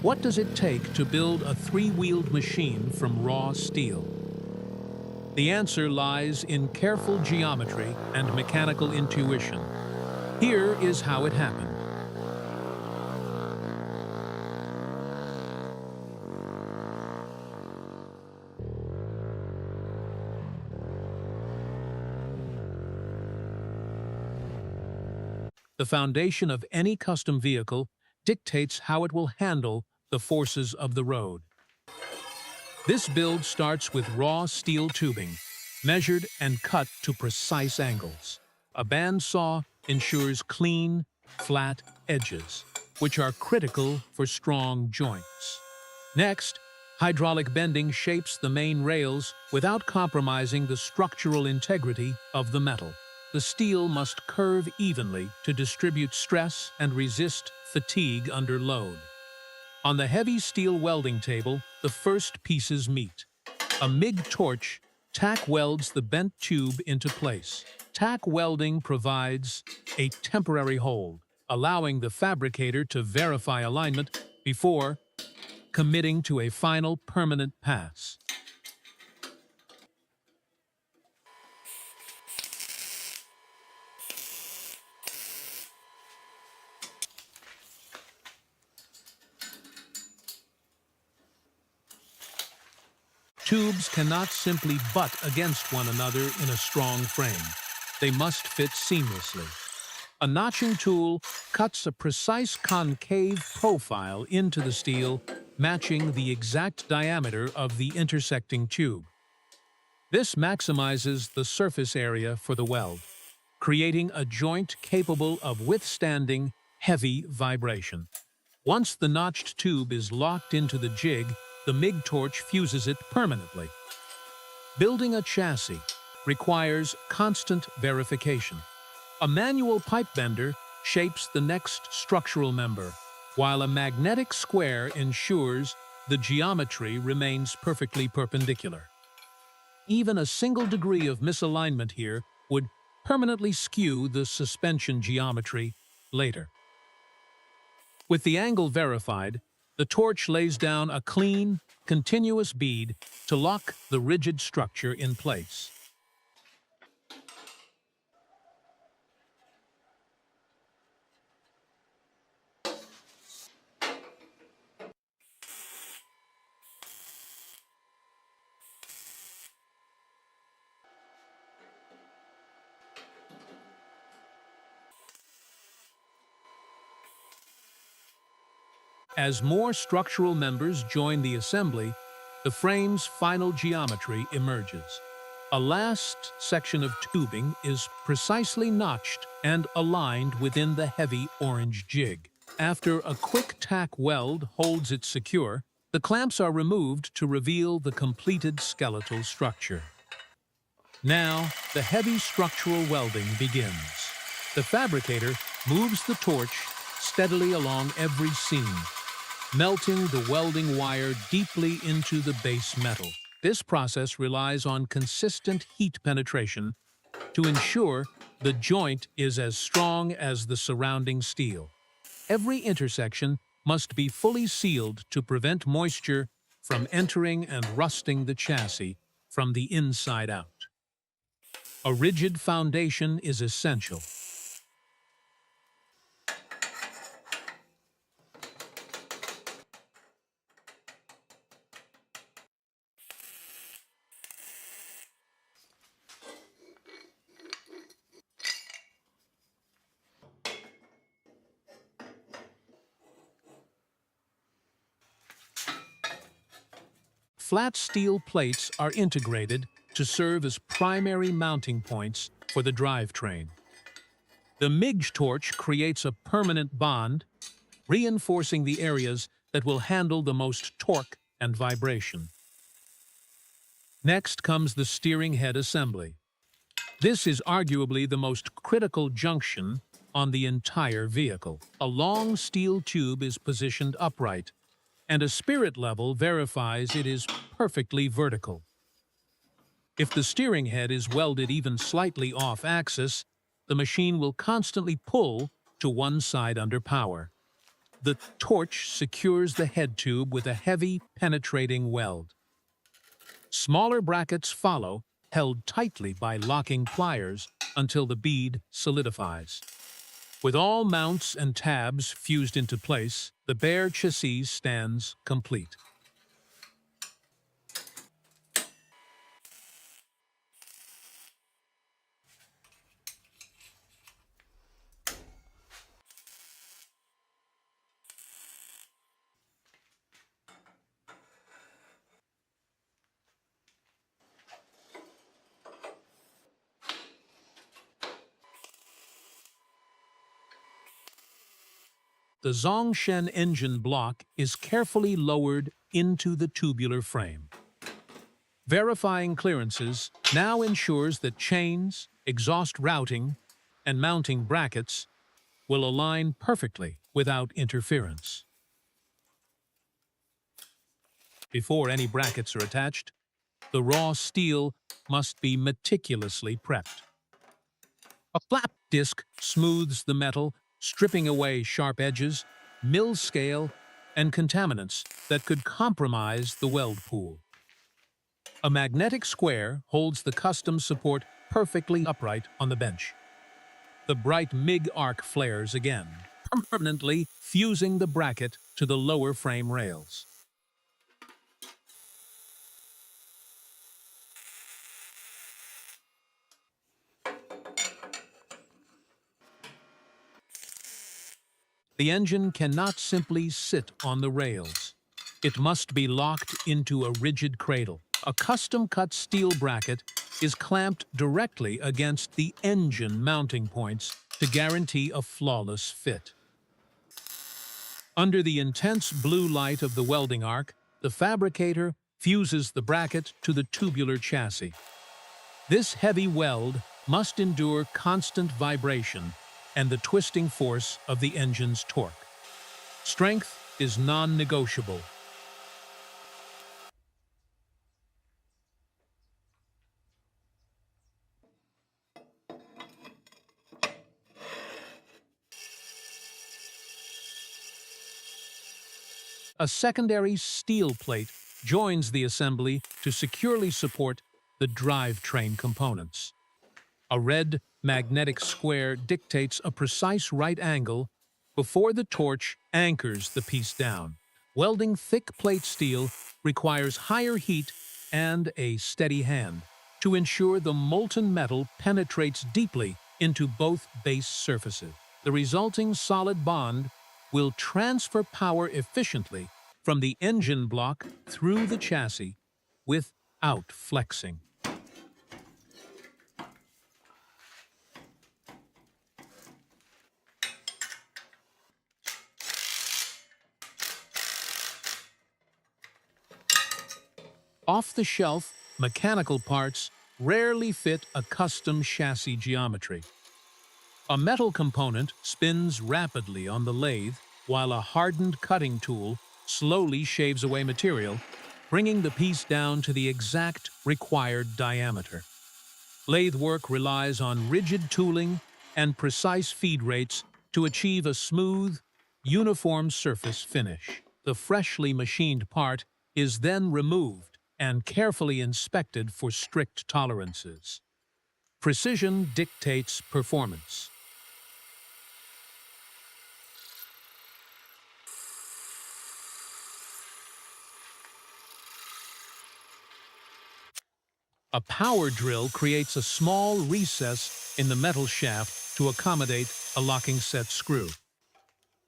What does it take to build a three-wheeled machine from raw steel? The answer lies in careful geometry and mechanical intuition. Here is how it happened. The foundation of any custom vehicle dictates how it will handle the forces of the road. This build starts with raw steel tubing, measured and cut to precise angles. A bandsaw ensures clean, flat edges, which are critical for strong joints. Next, hydraulic bending shapes the main rails without compromising the structural integrity of the metal. The steel must curve evenly to distribute stress and resist fatigue under load. On the heavy steel welding table, the first pieces meet. A MIG torch tack welds the bent tube into place. Tack welding provides a temporary hold, allowing the fabricator to verify alignment before committing to a final permanent pass. Tubes cannot simply butt against one another in a strong frame. They must fit seamlessly. A notching tool cuts a precise concave profile into the steel, matching the exact diameter of the intersecting tube. This maximizes the surface area for the weld, creating a joint capable of withstanding heavy vibration. Once the notched tube is locked into the jig, the MIG torch fuses it permanently. Building a chassis requires constant verification. A manual pipe bender shapes the next structural member, while a magnetic square ensures the geometry remains perfectly perpendicular. Even a single degree of misalignment here would permanently skew the suspension geometry later. With the angle verified, the torch lays down a clean, continuous bead to lock the rigid structure in place. As more structural members join the assembly, the frame's final geometry emerges. A last section of tubing is precisely notched and aligned within the heavy orange jig. After a quick tack weld holds it secure, the clamps are removed to reveal the completed skeletal structure. Now, the heavy structural welding begins. The fabricator moves the torch steadily along every seam, melting the welding wire deeply into the base metal. This process relies on consistent heat penetration to ensure the joint is as strong as the surrounding steel. Every intersection must be fully sealed to prevent moisture from entering and rusting the chassis from the inside out. A rigid foundation is essential. Flat steel plates are integrated to serve as primary mounting points for the drivetrain. The MIG torch creates a permanent bond, reinforcing the areas that will handle the most torque and vibration. Next comes the steering head assembly. This is arguably the most critical junction on the entire vehicle. A long steel tube is positioned upright, and a spirit level verifies it is perfectly vertical. If the steering head is welded even slightly off-axis, the machine will constantly pull to one side under power. The torch secures the head tube with a heavy, penetrating weld. Smaller brackets follow, held tightly by locking pliers until the bead solidifies. With all mounts and tabs fused into place, the bare chassis stands complete. The Zongshen engine block is carefully lowered into the tubular frame. Verifying clearances now ensures that chains, exhaust routing, and mounting brackets will align perfectly without interference. Before any brackets are attached, the raw steel must be meticulously prepped. A flap disc smooths the metal, stripping away sharp edges, mill scale, and contaminants that could compromise the weld pool. A magnetic square holds the custom support perfectly upright on the bench. The bright MIG arc flares again, permanently fusing the bracket to the lower frame rails. The engine cannot simply sit on the rails. It must be locked into a rigid cradle. A custom-cut steel bracket is clamped directly against the engine mounting points to guarantee a flawless fit. Under the intense blue light of the welding arc, the fabricator fuses the bracket to the tubular chassis. This heavy weld must endure constant vibration and the twisting force of the engine's torque. Strength is non-negotiable. A secondary steel plate joins the assembly to securely support the drivetrain components. A red magnetic square dictates a precise right angle before the torch anchors the piece down. Welding thick plate steel requires higher heat and a steady hand to ensure the molten metal penetrates deeply into both base surfaces. The resulting solid bond will transfer power efficiently from the engine block through the chassis without flexing. Off-the-shelf mechanical parts rarely fit a custom chassis geometry. A metal component spins rapidly on the lathe while a hardened cutting tool slowly shaves away material, bringing the piece down to the exact required diameter. Lathe work relies on rigid tooling and precise feed rates to achieve a smooth, uniform surface finish. The freshly machined part is then removed and carefully inspected for strict tolerances. Precision dictates performance. A power drill creates a small recess in the metal shaft to accommodate a locking set screw.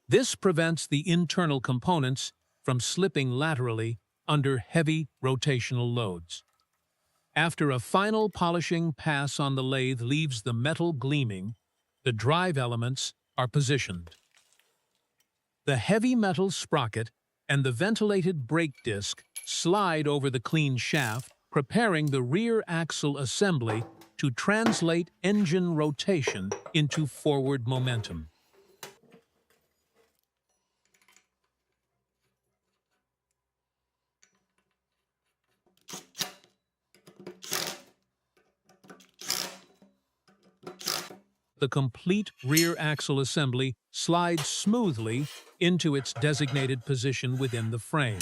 This prevents the internal components from slipping laterally under heavy rotational loads. After a final polishing pass on the lathe leaves the metal gleaming, the drive elements are positioned. The heavy metal sprocket and the ventilated brake disc slide over the clean shaft, preparing the rear axle assembly to translate engine rotation into forward momentum. The complete rear axle assembly slides smoothly into its designated position within the frame.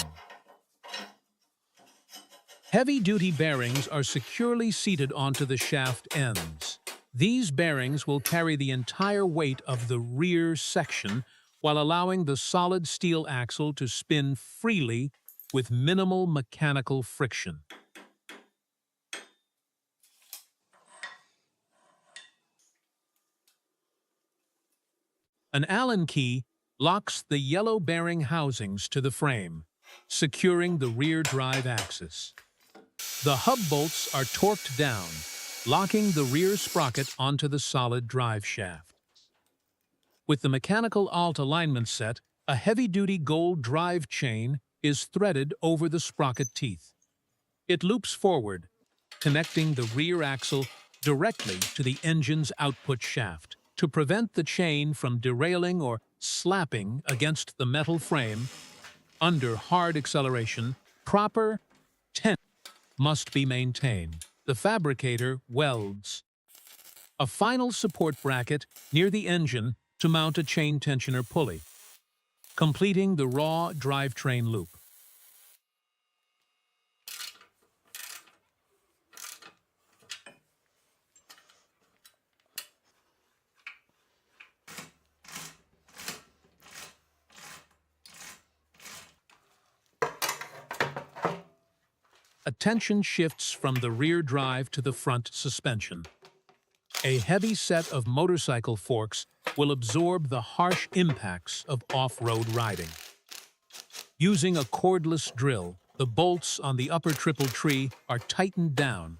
Heavy-duty bearings are securely seated onto the shaft ends. These bearings will carry the entire weight of the rear section while allowing the solid steel axle to spin freely with minimal mechanical friction. An Allen key locks the yellow bearing housings to the frame, securing the rear drive axis. The hub bolts are torqued down, locking the rear sprocket onto the solid drive shaft. With the mechanical alt alignment set, a heavy-duty gold drive chain is threaded over the sprocket teeth. It loops forward, connecting the rear axle directly to the engine's output shaft. To prevent the chain from derailing or slapping against the metal frame, under hard acceleration, proper tension must be maintained. The fabricator welds a final support bracket near the engine to mount a chain tensioner pulley, completing the raw drivetrain loop. Attention shifts from the rear drive to the front suspension. A heavy set of motorcycle forks will absorb the harsh impacts of off-road riding. Using a cordless drill, the bolts on the upper triple tree are tightened down,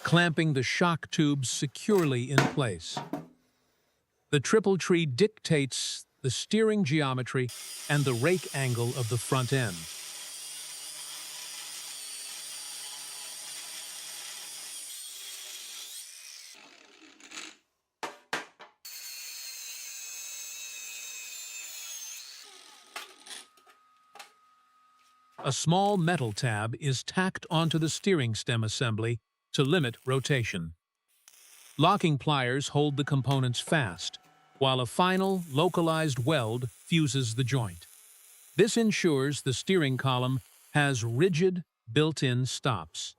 clamping the shock tubes securely in place. The triple tree dictates the steering geometry and the rake angle of the front end. A small metal tab is tacked onto the steering stem assembly to limit rotation. Locking pliers hold the components fast, while a final, localized weld fuses the joint. This ensures the steering column has rigid, built-in stops.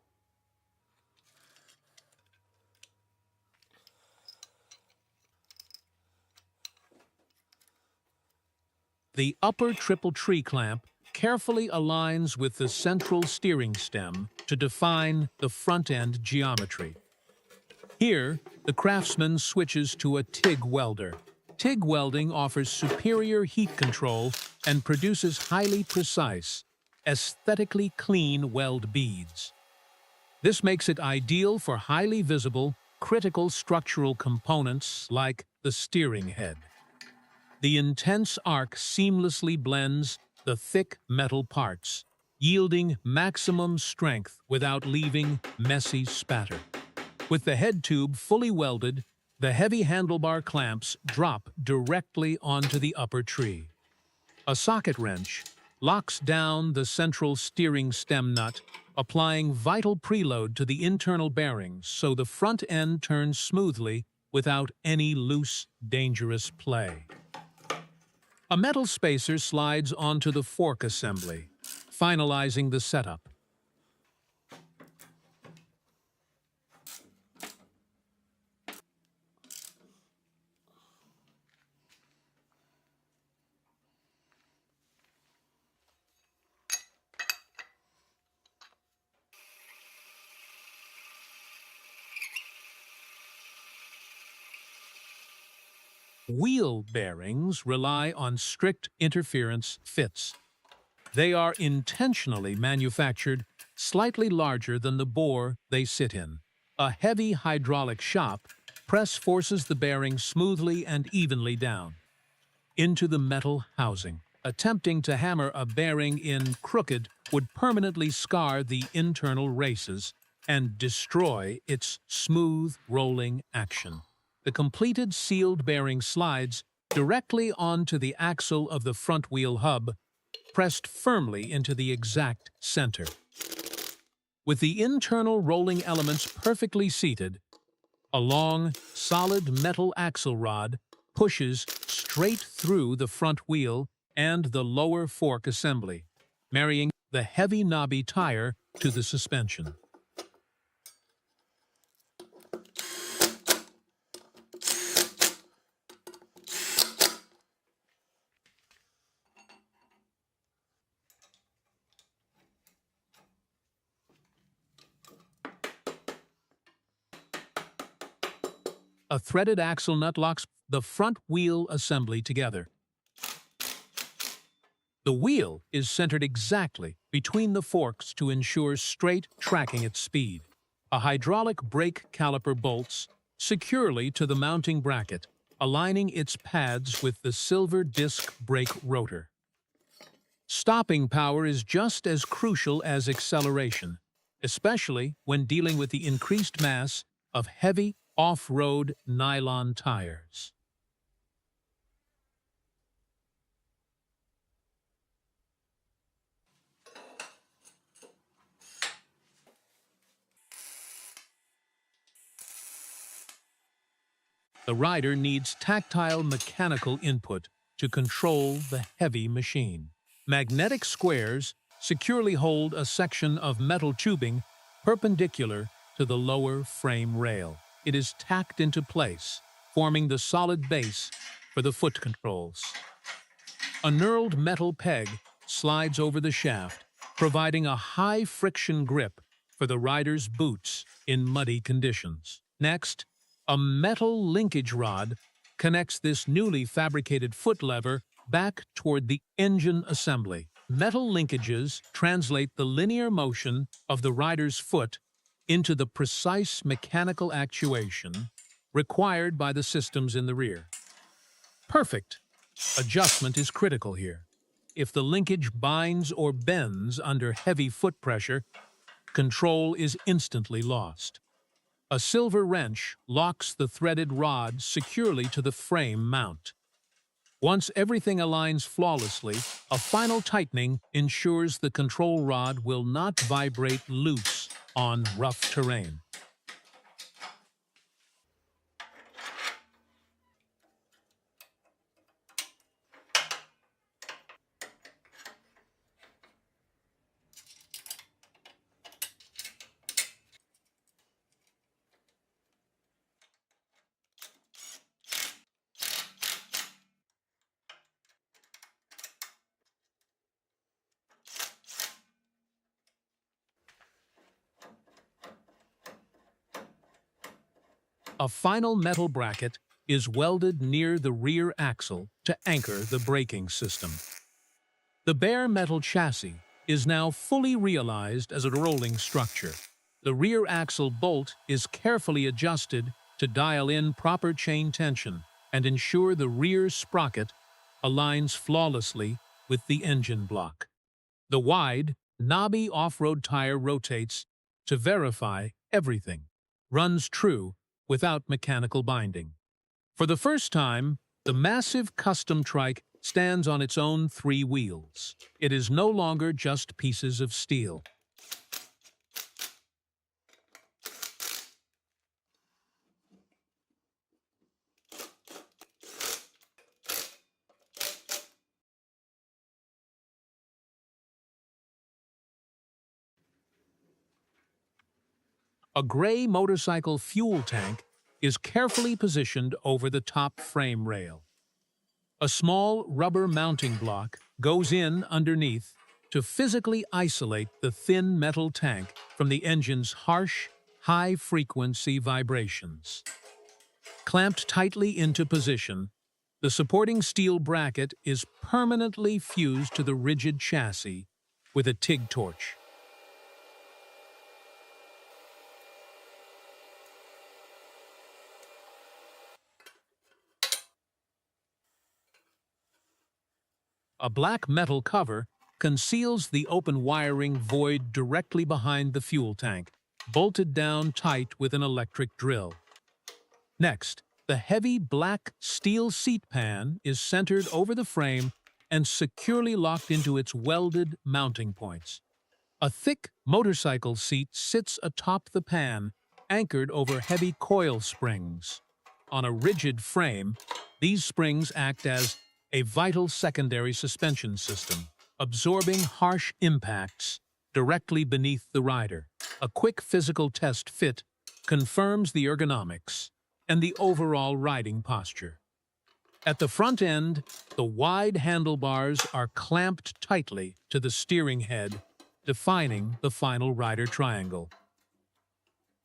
The upper triple tree clamp carefully aligns with the central steering stem to define the front-end geometry. Here, the craftsman switches to a TIG welder. TIG welding offers superior heat control and produces highly precise, aesthetically clean weld beads. This makes it ideal for highly visible, critical structural components like the steering head. The intense arc seamlessly blends the thick metal parts, yielding maximum strength without leaving messy spatter. With the head tube fully welded, the heavy handlebar clamps drop directly onto the upper tree. A socket wrench locks down the central steering stem nut, applying vital preload to the internal bearings so the front end turns smoothly without any loose, dangerous play. A metal spacer slides onto the fork assembly, finalizing the setup. Wheel bearings rely on strict interference fits. They are intentionally manufactured slightly larger than the bore they sit in. A heavy hydraulic shop press forces the bearing smoothly and evenly down into the metal housing. Attempting to hammer a bearing in crooked would permanently scar the internal races and destroy its smooth rolling action. The completed sealed bearing slides directly onto the axle of the front wheel hub, pressed firmly into the exact center. With the internal rolling elements perfectly seated, a long, solid metal axle rod pushes straight through the front wheel and the lower fork assembly, marrying the heavy knobby tire to the suspension. A threaded axle nut locks the front wheel assembly together. The wheel is centered exactly between the forks to ensure straight tracking at speed. A hydraulic brake caliper bolts securely to the mounting bracket, aligning its pads with the silver disc brake rotor. Stopping power is just as crucial as acceleration, especially when dealing with the increased mass of heavy off-road nylon tires. The rider needs tactile mechanical input to control the heavy machine. Magnetic squares securely hold a section of metal tubing perpendicular to the lower frame rail. It is tacked into place, forming the solid base for the foot controls. A knurled metal peg slides over the shaft, providing a high-friction grip for the rider's boots in muddy conditions. Next, a metal linkage rod connects this newly fabricated foot lever back toward the engine assembly. Metal linkages translate the linear motion of the rider's foot into the precise mechanical actuation required by the systems in the rear. Perfect adjustment is critical here. If the linkage binds or bends under heavy foot pressure, control is instantly lost. A silver wrench locks the threaded rod securely to the frame mount. Once everything aligns flawlessly, a final tightening ensures the control rod will not vibrate loose on rough terrain. A final metal bracket is welded near the rear axle to anchor the braking system. The bare metal chassis is now fully realized as a rolling structure. The rear axle bolt is carefully adjusted to dial in proper chain tension and ensure the rear sprocket aligns flawlessly with the engine block. The wide, knobby off-road tire rotates to verify everything runs true without mechanical binding. For the first time, the massive custom trike stands on its own three wheels. It is no longer just pieces of steel. A gray motorcycle fuel tank is carefully positioned over the top frame rail. A small rubber mounting block goes in underneath to physically isolate the thin metal tank from the engine's harsh, high-frequency vibrations. Clamped tightly into position, the supporting steel bracket is permanently fused to the rigid chassis with a TIG torch. A black metal cover conceals the open wiring void directly behind the fuel tank, bolted down tight with an electric drill. Next, the heavy black steel seat pan is centered over the frame and securely locked into its welded mounting points. A thick motorcycle seat sits atop the pan, anchored over heavy coil springs. On a rigid frame, these springs act as a vital secondary suspension system, absorbing harsh impacts directly beneath the rider. A quick physical test fit confirms the ergonomics and the overall riding posture. At the front end, the wide handlebars are clamped tightly to the steering head, defining the final rider triangle.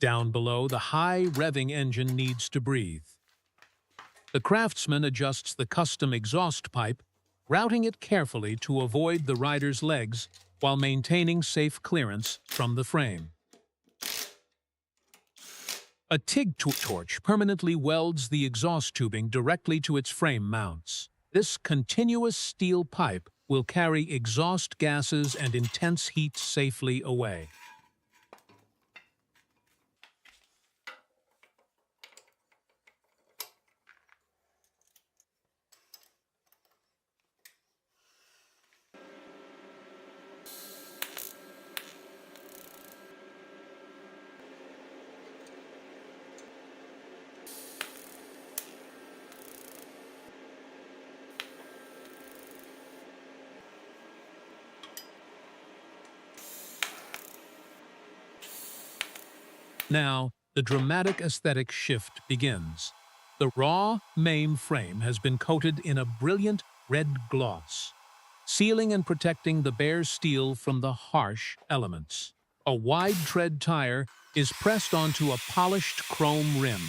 Down below, the high revving engine needs to breathe. The craftsman adjusts the custom exhaust pipe, routing it carefully to avoid the rider's legs while maintaining safe clearance from the frame. A TIG torch permanently welds the exhaust tubing directly to its frame mounts. This continuous steel pipe will carry exhaust gases and intense heat safely away. Now, the dramatic aesthetic shift begins. The raw main frame has been coated in a brilliant red gloss, sealing and protecting the bare steel from the harsh elements. A wide tread tire is pressed onto a polished chrome rim,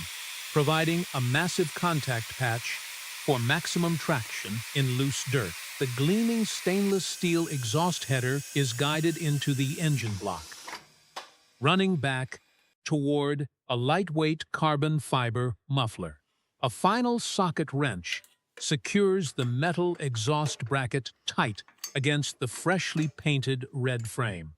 providing a massive contact patch for maximum traction in loose dirt. The gleaming stainless steel exhaust header is guided into the engine block, running back toward a lightweight carbon fiber muffler. A final socket wrench secures the metal exhaust bracket tight against the freshly painted red frame.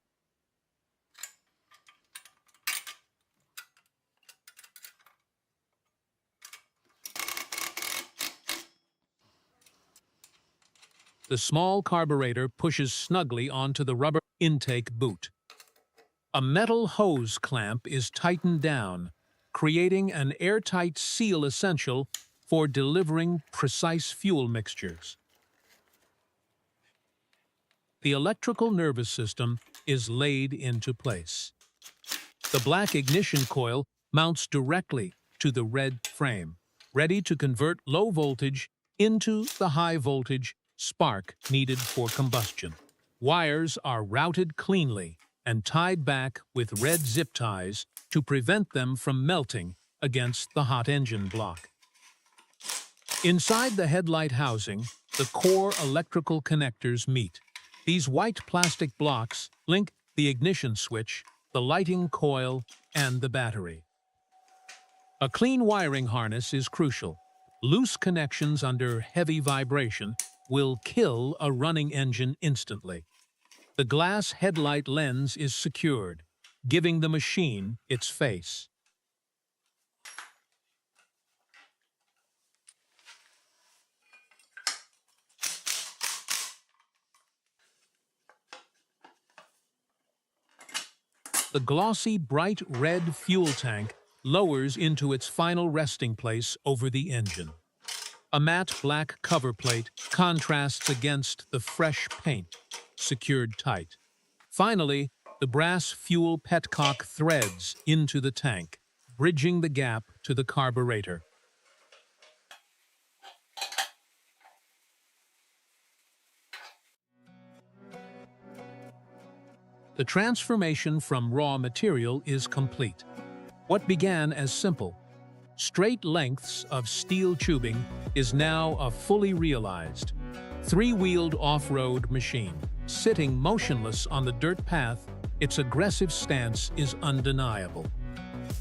The small carburetor pushes snugly onto the rubber intake boot. A metal hose clamp is tightened down, creating an airtight seal essential for delivering precise fuel mixtures. The electrical nervous system is laid into place. The black ignition coil mounts directly to the red frame, ready to convert low voltage into the high voltage spark needed for combustion. Wires are routed cleanly and tied back with red zip ties to prevent them from melting against the hot engine block. Inside the headlight housing, the core electrical connectors meet. These white plastic blocks link the ignition switch, the lighting coil, and the battery. A clean wiring harness is crucial. Loose connections under heavy vibration will kill a running engine instantly. The glass headlight lens is secured, giving the machine its face. The glossy, bright red fuel tank lowers into its final resting place over the engine. A matte black cover plate contrasts against the fresh paint, secured tight. Finally, the brass fuel petcock threads into the tank, bridging the gap to the carburetor. The transformation from raw material is complete. What began as simple, straight lengths of steel tubing is now a fully realized, three-wheeled off-road machine. Sitting motionless on the dirt path, its aggressive stance is undeniable.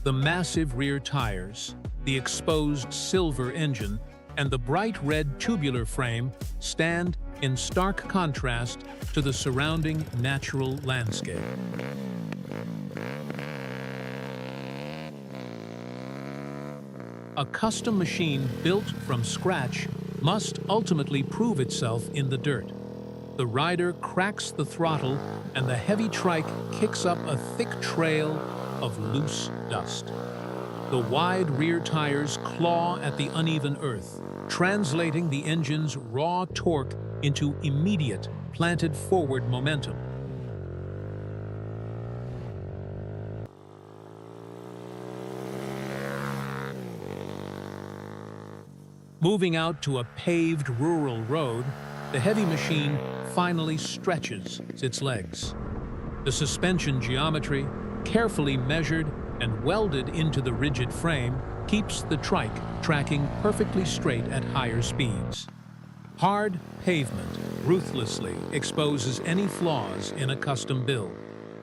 The massive rear tires, the exposed silver engine, and the bright red tubular frame stand in stark contrast to the surrounding natural landscape. A custom machine built from scratch must ultimately prove itself in the dirt. The rider cracks the throttle, and the heavy trike kicks up a thick trail of loose dust. The wide rear tires claw at the uneven earth, translating the engine's raw torque into immediate, planted forward momentum. Moving out to a paved rural road, the heavy machine finally stretches its legs. The suspension geometry, carefully measured and welded into the rigid frame, keeps the trike tracking perfectly straight at higher speeds. Hard pavement ruthlessly exposes any flaws in a custom build,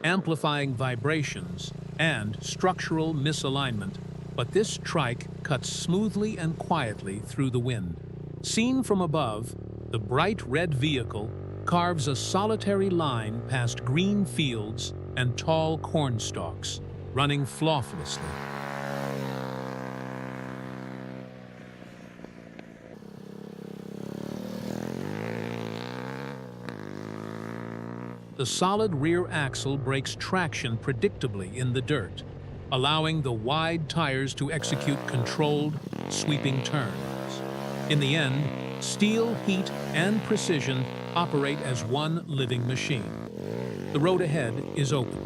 amplifying vibrations and structural misalignment, but this trike cuts smoothly and quietly through the wind. Seen from above, the bright red vehicle carves a solitary line past green fields and tall corn stalks, running flawlessly. The solid rear axle breaks traction predictably in the dirt, allowing the wide tires to execute controlled, sweeping turns. In the end, steel, heat, and precision operate as one living machine. The road ahead is open,